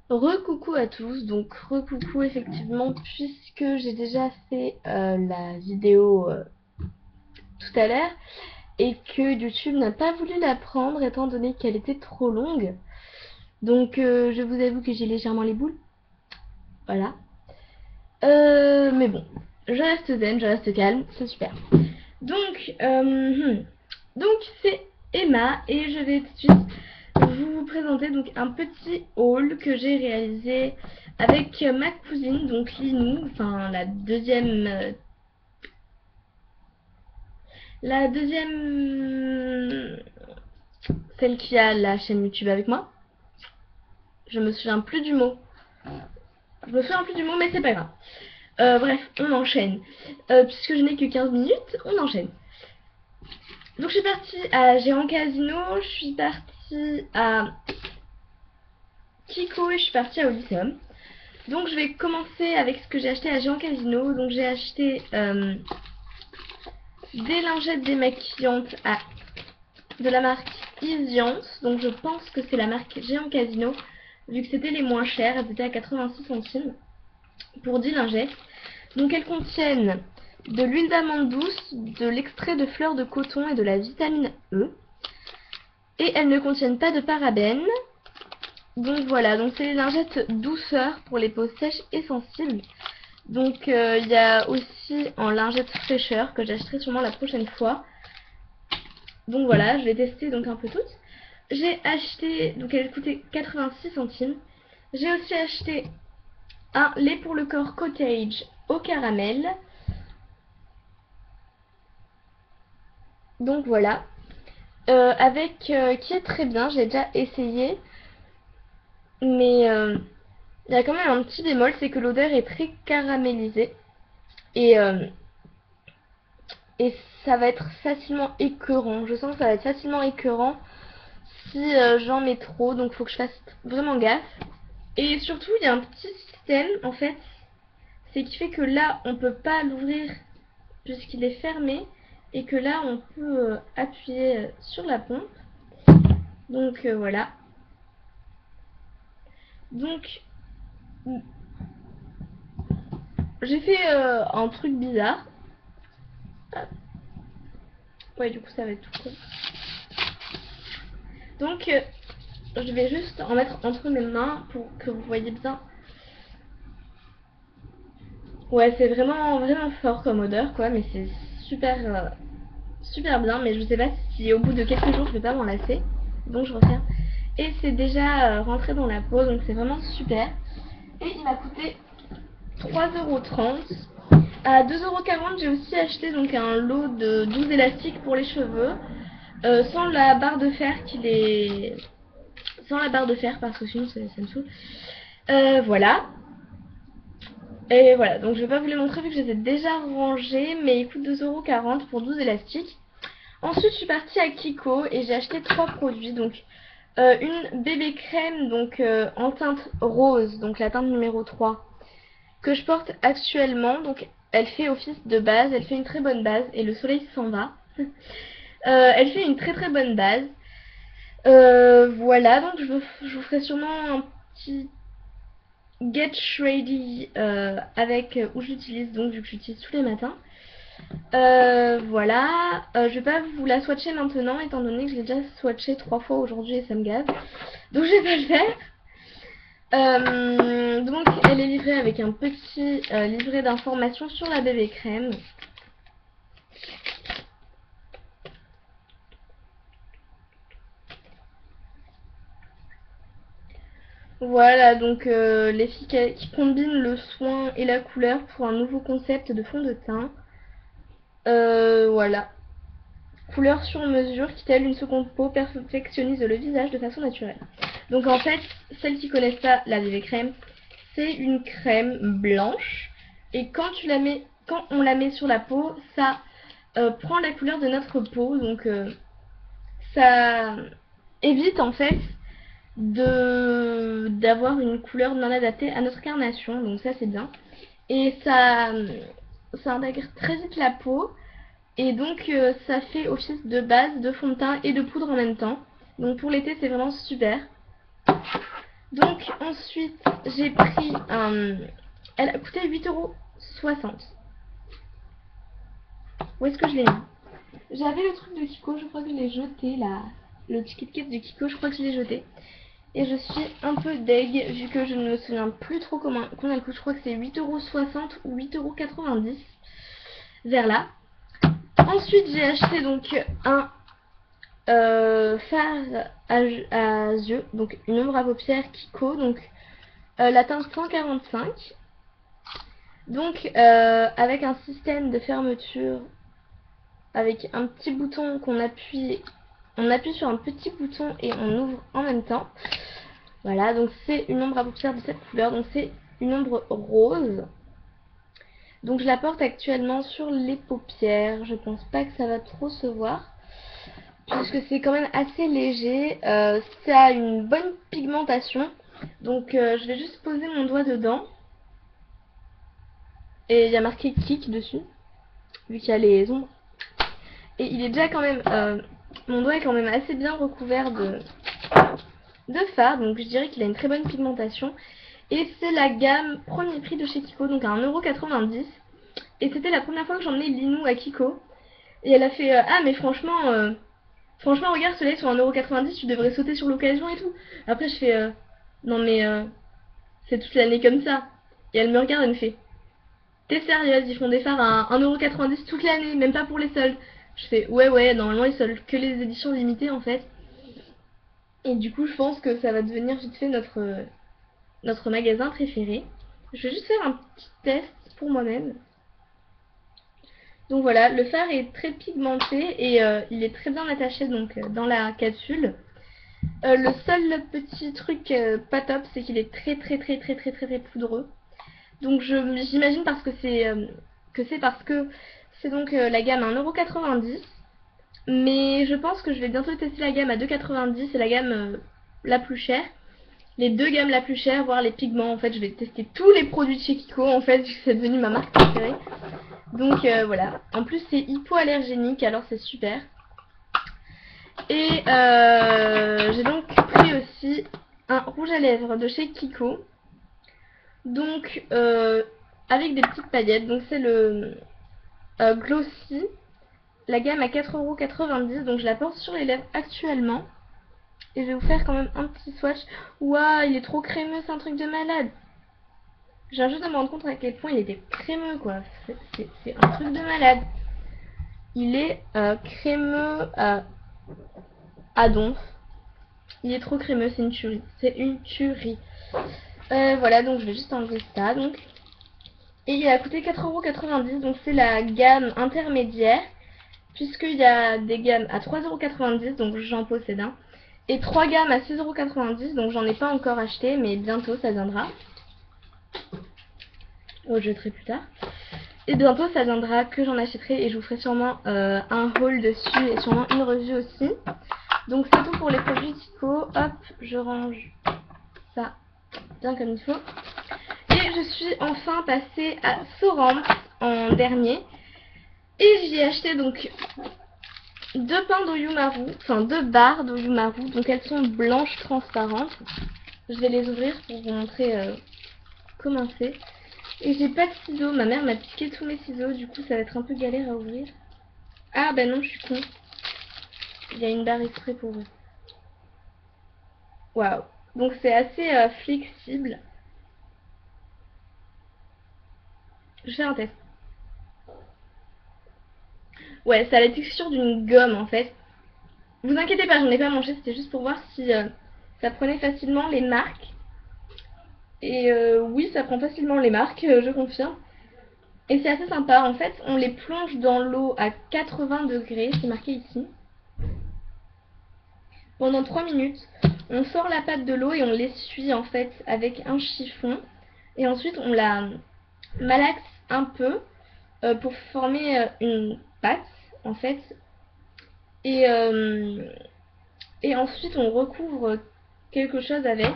Recoucou à tous, donc recoucou effectivement puisque j'ai déjà fait la vidéo tout à l'heure et que YouTube n'a pas voulu la prendre étant donné qu'elle était trop longue. Donc je vous avoue que j'ai légèrement les boules, voilà. Mais bon, je reste zen, je reste calme, c'est super. Donc, c'est Emma et je vais tout de suite vous présenter donc un petit haul que j'ai réalisé avec ma cousine, donc Linou, enfin la deuxième, celle qui a la chaîne YouTube avec moi. Je me souviens plus du mot. Mais c'est pas grave. Bref, on enchaîne. Puisque je n'ai que 15 minutes, on enchaîne. Donc je suis partie à Géant Casino, je suis partie à Kiko et je suis partie à Lyceum. Donc je vais commencer avec ce que j'ai acheté à Géant Casino. Donc j'ai acheté des lingettes démaquillantes de la marque Isiance. Donc je pense que c'est la marque Géant Casino, vu que c'était les moins chères. Elles étaient à 86 centimes pour 10 lingettes. Donc elles contiennent de l'huile d'amande douce, de l'extrait de fleurs de coton et de la vitamine E. Et elles ne contiennent pas de parabènes. Donc voilà, donc c'est les lingettes douceur pour les peaux sèches et sensibles. Donc il y a aussi en lingettes fraîcheur que j'achèterai sûrement la prochaine fois. Donc voilà, je vais tester donc un peu toutes. J'ai acheté, donc elle coûtait 86 centimes. J'ai aussi acheté un lait pour le corps cottage au caramel. Donc voilà. Qui est très bien, j'ai déjà essayé. Mais il y a quand même un petit bémol, c'est que l'odeur est très caramélisée. Et, euh, et ça va être facilement écœurant. Je sens que ça va être facilement écœurant si j'en mets trop. Donc il faut que je fasse vraiment gaffe. Et surtout, il y a un petit système en fait. C'est qui fait que là, on peut pas l'ouvrir puisqu'il est fermé. Et que là, on peut appuyer sur la pompe. Donc voilà. Donc j'ai fait un truc bizarre. Ouais, du coup, ça va être tout cool. Donc, je vais juste en mettre entre mes mains pour que vous voyez bien. Ouais, c'est vraiment, vraiment fort comme odeur, quoi, mais c'est super, super bien. Mais je sais pas si au bout de quelques jours, je vais pas m'en lasser. Donc, je referme. Et c'est déjà rentré dans la peau, donc c'est vraiment super. Et il m'a coûté 3,30 €. À 2,40 € j'ai aussi acheté donc un lot de 12 élastiques pour les cheveux. Sans la barre de fer sans la barre de fer parce que sinon ça me saoule. Voilà. Et voilà, donc je vais pas vous les montrer vu que je les ai déjà rangés, mais ils coûtent 2,40 € pour 12 élastiques. Ensuite je suis partie à Kiko et j'ai acheté 3 produits. Donc une bébé crème donc en teinte rose, donc la teinte numéro 3, que je porte actuellement. Donc elle fait office de base, elle fait une très bonne base et le soleil s'en va. Elle fait une très très bonne base. Voilà, donc je vous ferai sûrement un petit get ready avec où j'utilise, donc vu que j'utilise tous les matins. Voilà, je vais pas vous la swatcher maintenant étant donné que je l'ai déjà swatché 3 fois aujourd'hui et ça me gave. Donc je vais pas le faire. Donc elle est livrée avec un petit livret d'informations sur la bébé crème. Voilà, donc les filles qui combinent le soin et la couleur pour un nouveau concept de fond de teint. Voilà. Couleur sur mesure qui, telle une seconde peau, perfectionnise le visage de façon naturelle. Donc en fait, celles qui connaissent pas la bébé crème, c'est une crème blanche. Et quand on la met sur la peau, ça prend la couleur de notre peau. Donc ça évite en fait d'avoir une couleur non adaptée à notre carnation. Donc ça c'est bien. Et ça intègre très vite la peau. Et donc ça fait office de base, de fond de teint et de poudre en même temps. Donc pour l'été c'est vraiment super. Donc Ensuite, j'ai pris un... Elle a coûté 8,60 €. Où est-ce que je l'ai mis? J'avais le truc de Kiko, je crois que je l'ai jeté là. Le Kit Kat de Kiko, je crois que je l'ai jeté. Et je suis un peu deg vu que je ne me souviens plus trop combien elle coûte. Je crois que c'est 8,60 € ou 8,90 € vers là. Ensuite, j'ai acheté donc un fard à yeux, donc une ombre à paupières Kiko, donc la teinte 145. Donc avec un système de fermeture avec un petit bouton qu'on appuie, on appuie sur un petit bouton et on ouvre en même temps. Voilà, donc c'est une ombre à paupières de cette couleur, donc c'est une ombre rose. Donc je la porte actuellement sur les paupières, je pense pas que ça va trop se voir, puisque c'est quand même assez léger, ça a une bonne pigmentation. Donc je vais juste poser mon doigt dedans. Et il y a marqué Kik dessus, vu qu'il y a les ombres. Et il est déjà quand même, mon doigt est quand même assez bien recouvert de fard, donc je dirais qu'il a une très bonne pigmentation. Et c'est la gamme premier prix de chez Kiko, donc à 1,90 €. Et c'était la première fois que j'emmenais Linou à Kiko. Et elle a fait ah mais franchement regarde ce lait sur 1,90 €, tu devrais sauter sur l'occasion et tout. Après je fais non mais c'est toute l'année comme ça. Et elle me regarde et me fait t'es sérieuse, ils font des fards à 1,90 € toute l'année, même pas pour les soldes. Je fais ouais, normalement ils soldent que les éditions limitées en fait. Et du coup je pense que ça va devenir vite fait notre magasin préféré. Je vais juste faire un petit test pour moi-même. Donc voilà, le fard est très pigmenté et il est très bien attaché donc dans la capsule. Le seul petit truc pas top, c'est qu'il est très poudreux. Donc j'imagine parce que c'est donc la gamme à 1,90 €. Mais je pense que je vais bientôt tester la gamme à 2,90 €, c'est la gamme la plus chère. Les deux gammes la plus chère, voire les pigments. En fait, je vais tester tous les produits de chez Kiko, en fait, c'est devenu ma marque préférée. Donc voilà. En plus, c'est hypoallergénique, alors c'est super. Et j'ai donc pris aussi un rouge à lèvres de chez Kiko. Donc, avec des petites paillettes. Donc, c'est le Glossy. La gamme à 4,90 €. Donc, je la porte sur les lèvres actuellement. Et je vais vous faire quand même un petit swatch. Waouh, il est trop crémeux, c'est un truc de malade. Je viens juste de me rendre compte à quel point il était crémeux, quoi. C'est un truc de malade. Il est crémeux à donf. Il est trop crémeux, c'est une tuerie. C'est une tuerie. Voilà, donc je vais juste enlever ça. Donc. Et il a coûté 4,90 €. Donc c'est la gamme intermédiaire. Puisqu'il y a des gammes à 3,90 €. Donc j'en possède un. Et 3 gammes à 6,90 €. Donc j'en ai pas encore acheté. Mais bientôt ça viendra. Je jetterai plus tard. Et bientôt ça viendra que j'en achèterai. Et je vous ferai sûrement un haul dessus. Et sûrement une revue aussi. Donc c'est tout pour les produits Kiko. Hop, je range ça bien comme il faut. Et je suis enfin passée à Sorante en dernier. Et j'y ai acheté donc 2 pains d'Oyumaru, enfin 2 barres d'Oyumaru. Donc elles sont blanches transparentes. Je vais les ouvrir pour vous montrer comment c'est. Et j'ai pas de ciseaux, ma mère m'a piqué tous mes ciseaux, du coup ça va être un peu galère à ouvrir. Ah bah non, je suis con. Il y a une barre exprès pour eux. Waouh. Donc c'est assez flexible. Je fais un test. Ouais, ça a la texture d'une gomme en fait. Vous inquiétez pas, j'en ai pas mangé, c'était juste pour voir si ça prenait facilement les marques. Et oui, ça prend facilement les marques, je confirme. Et c'est assez sympa, en fait, on les plonge dans l'eau à 80 degrés, c'est marqué ici. Pendant 3 minutes, on sort la pâte de l'eau et on l'essuie en fait avec un chiffon. Et ensuite on la malaxe un peu pour former une pâte en fait. Et ensuite on recouvre quelque chose avec.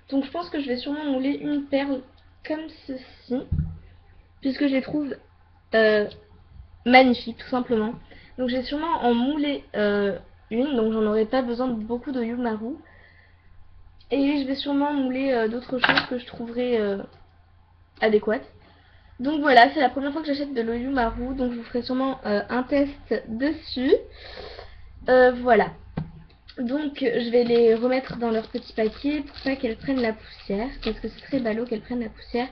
Donc je pense que je vais sûrement mouler une perle comme ceci. Puisque je les trouve magnifiques tout simplement. Donc j'ai sûrement en mouler une. Donc j'en aurai pas besoin de beaucoup de Yumaru. Et je vais sûrement mouler d'autres choses que je trouverai adéquates. Donc voilà, c'est la première fois que j'achète de l'Oyumaru, donc je vous ferai sûrement un test dessus. Voilà. Donc je vais les remettre dans leur petit paquet pour pas qu'elles prennent la poussière, parce que c'est très ballot qu'elles prennent la poussière.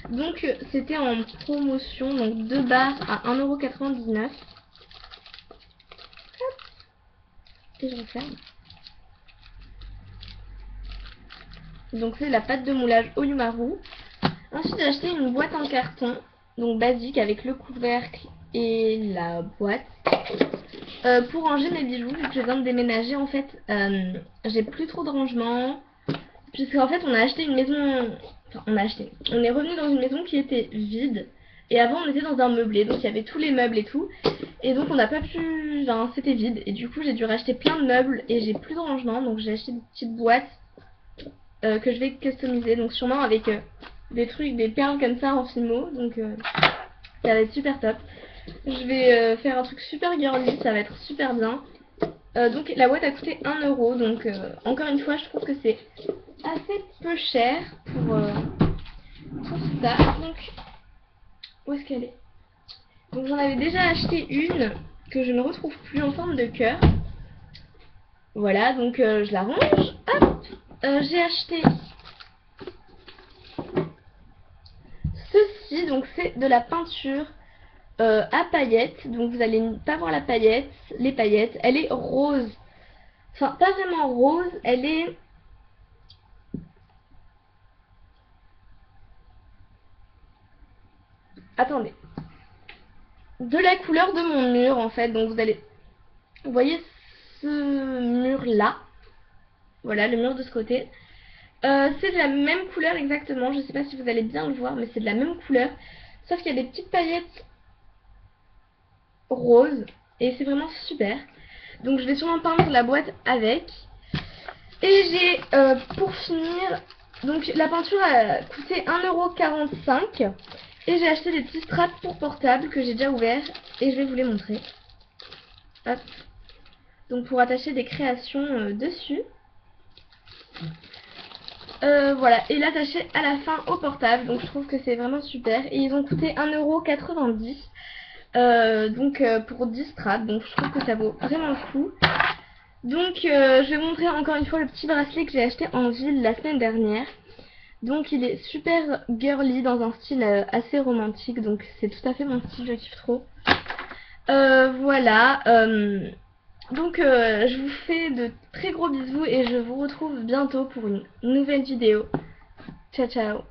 Donc c'était en promotion, donc 2 barres à 1,99 €. Et je referme. Donc c'est la pâte de moulage Oyumaru. Ensuite j'ai acheté une boîte en carton, donc basique avec le couvercle et la boîte. Pour ranger mes bijoux, vu que je viens de déménager, en fait, j'ai plus trop de rangement. Puisqu'en fait, on a acheté une maison. Enfin, on est revenu dans une maison qui était vide. Et avant, on était dans un meublé, donc il y avait tous les meubles et tout. Et donc, on n'a pas pu. Enfin, c'était vide. Et du coup, j'ai dû racheter plein de meubles et j'ai plus de rangement. Donc, j'ai acheté des petites boîtes que je vais customiser. Donc, sûrement avec des trucs, des perles comme ça en fimo. Donc, ça va être super top. Je vais faire un truc super girly, ça va être super bien. Donc la boîte a coûté 1 €, donc encore une fois je trouve que c'est assez peu cher pour ça. Donc où est-ce qu'elle est? Donc j'en avais déjà acheté une que je ne retrouve plus en forme de cœur. Voilà, donc je la range. Hop, j'ai acheté ceci, donc c'est de la peinture à paillettes, donc vous allez pas voir les paillettes, elle est rose, enfin pas vraiment rose, elle est, attendez, de la couleur de mon mur en fait, donc vous voyez ce mur là, voilà le mur de ce côté, c'est de la même couleur exactement, je sais pas si vous allez bien le voir, mais c'est de la même couleur, sauf qu'il y a des petites paillettes roses, et c'est vraiment super. Donc je vais sûrement peindre la boîte avec. Et j'ai pour finir, donc la peinture a coûté 1,45 € et j'ai acheté des petits straps pour portable que j'ai déjà ouverts et je vais vous les montrer. Hop. Donc pour attacher des créations dessus. Voilà, et l'attacher à la fin au portable, donc je trouve que c'est vraiment super. Et ils ont coûté 1,90 €, donc pour 10 straps, donc je trouve que ça vaut vraiment le coup. Donc je vais vous montrer encore une fois le petit bracelet que j'ai acheté en ville la semaine dernière. Donc il est super girly dans un style assez romantique, donc c'est tout à fait mon style, je kiffe trop. Voilà, donc je vous fais de très gros bisous et je vous retrouve bientôt pour une nouvelle vidéo. Ciao ciao.